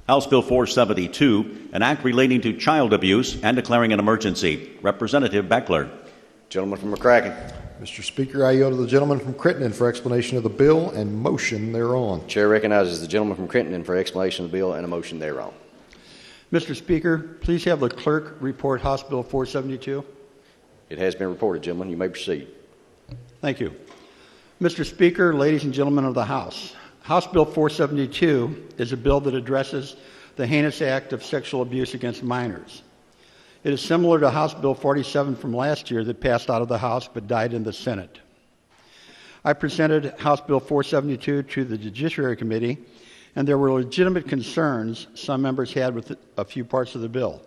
House Bill 472, an act relating to child abuse and declaring an emergency. Representative Bechler. Gentleman from McCracken. Mr. Speaker, I yield to the gentleman from Crittenden for explanation of the bill and motion thereon. Chair recognizes the gentleman from Crittenden for explanation of the bill and a motion thereon. Mr. Speaker, please have the clerk report House Bill 472. It has been reported, gentlemen. You may proceed. Thank you. Mr. Speaker, ladies and gentlemen of the House, House Bill 472 is a bill that addresses the heinous act of sexual abuse against minors. It is similar to House Bill 47 from last year that passed out of the House but died in the Senate. I presented House Bill 472 to the Judiciary Committee, and there were legitimate concerns some members had with a few parts of the bill.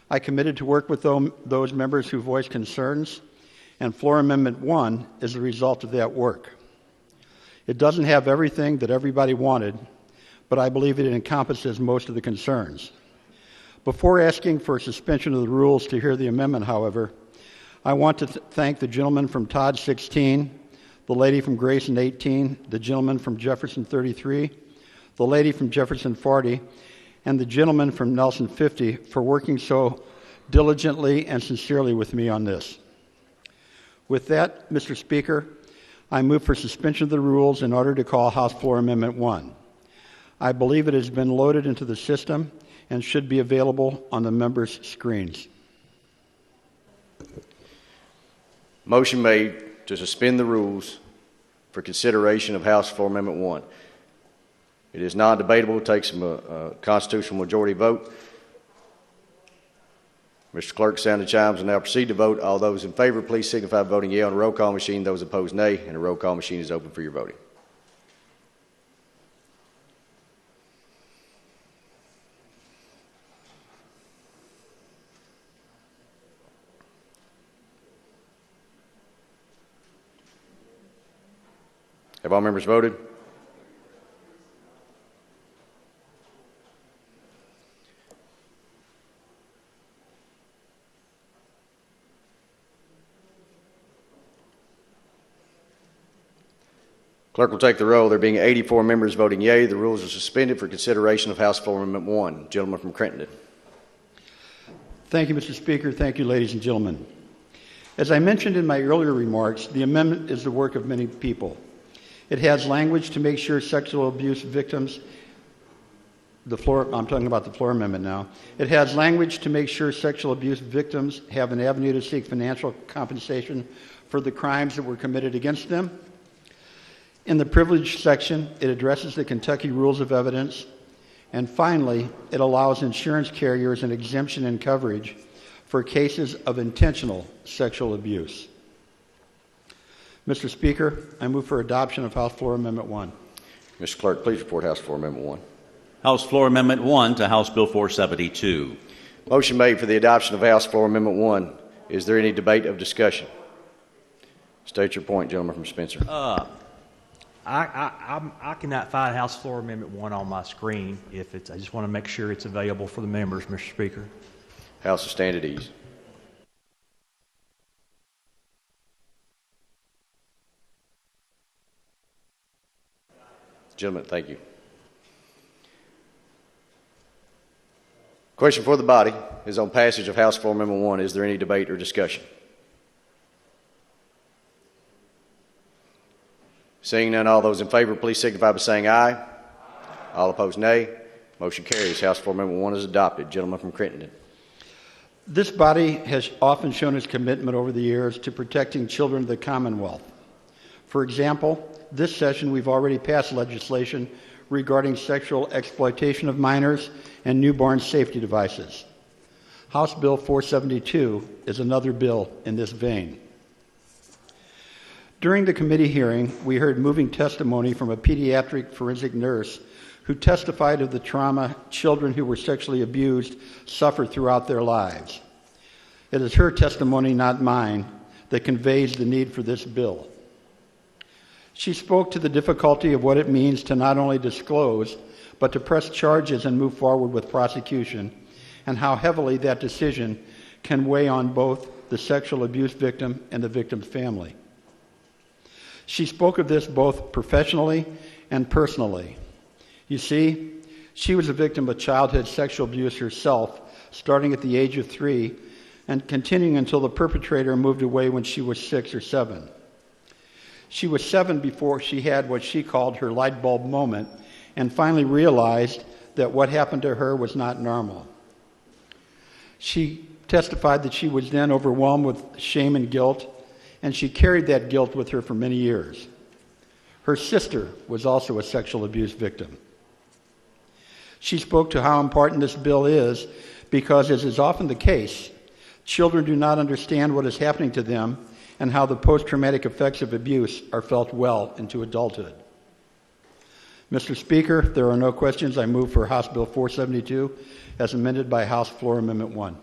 I committed to work with those members who voiced concerns, and Floor Amendment 1 is the result of that work. It doesn't have everything that everybody wanted, but I believe it encompasses most of the concerns. Before asking for suspension of the rules to hear the amendment, however, I want to thank the gentleman from Todd 16, the lady from Grayson 18, the gentleman from Jefferson 33, the lady from Jefferson 40, and the gentleman from Nelson 50 for working so diligently and sincerely with me on this. With that, Mr. Speaker, I move for suspension of the rules in order to call House Floor Amendment 1. I believe it has been loaded into the system and should be available on the members' screens. Motion made to suspend the rules for consideration of House Floor Amendment 1. It is non-debatable. It takes a constitutional majority vote. Mr. Clerk, sound the chimes and now proceed to vote. All those in favor, please signify by voting yea on the roll call machine. Those opposed, nay. And the roll call machine is open for your voting. Have all members voted? Clerk will take the roll. There being 84 members voting yea, the rules are suspended for consideration of House Floor Amendment 1. Gentleman from Crittenden. Thank you, Mr. Speaker. Thank you, ladies and gentlemen. As I mentioned in my earlier remarks, the amendment is the work of many people. It has language to make sure sexual abuse victims, I'm talking about the floor amendment now. It has language to make sure sexual abuse victims have an avenue to seek financial compensation for the crimes that were committed against them. In the privilege section, it addresses the Kentucky Rules of Evidence. And finally, it allows insurance carriers an exemption in coverage for cases of intentional sexual abuse. Mr. Speaker, I move for adoption of House Floor Amendment 1. Mr. Clerk, please report House Floor Amendment 1. House Floor Amendment 1 to House Bill 472. Motion made for the adoption of House Floor Amendment 1. Is there any debate or discussion? State your point, gentleman from Spencer. I cannot find House Floor Amendment 1 on my screen. I just want to make sure it's available for the members, Mr. Speaker. House will stand at ease. Gentlemen, thank you. Question for the body is on passage of House Floor Amendment 1. Is there any debate or discussion? Seeing none, all those in favor, please signify by saying aye. Aye. All opposed, nay. Motion carries. House Floor Amendment 1 is adopted. Gentleman from Crittenden. This body has often shown its commitment over the years to protecting children of the Commonwealth. For example, this session we've already passed legislation regarding sexual exploitation of minors and newborn safety devices. House Bill 472 is another bill in this vein. During the committee hearing, we heard moving testimony from a pediatric forensic nurse who testified of the trauma children who were sexually abused suffer throughout their lives. It is her testimony, not mine, that conveys the need for this bill. She spoke to the difficulty of what it means to not only disclose, but to press charges and move forward with prosecution, and how heavily that decision can weigh on both the sexual abuse victim and the victim's family. She spoke of this both professionally and personally. You see, She was a victim of childhood sexual abuse herself, starting at the age of 3 and continuing until the perpetrator moved away when she was 6 or 7. She was 7 before she had what she called her light bulb moment and finally realized that what happened to her was not normal. She testified that she was then overwhelmed with shame and guilt, and she carried that guilt with her for many years. Her sister was also a sexual abuse victim. She spoke to how important this bill is because, as is often the case, children do not understand what is happening to them and how the post-traumatic effects of abuse are felt well into adulthood. Mr. Speaker, if there are no questions, I move for House Bill 472 as amended by House Floor Amendment 1.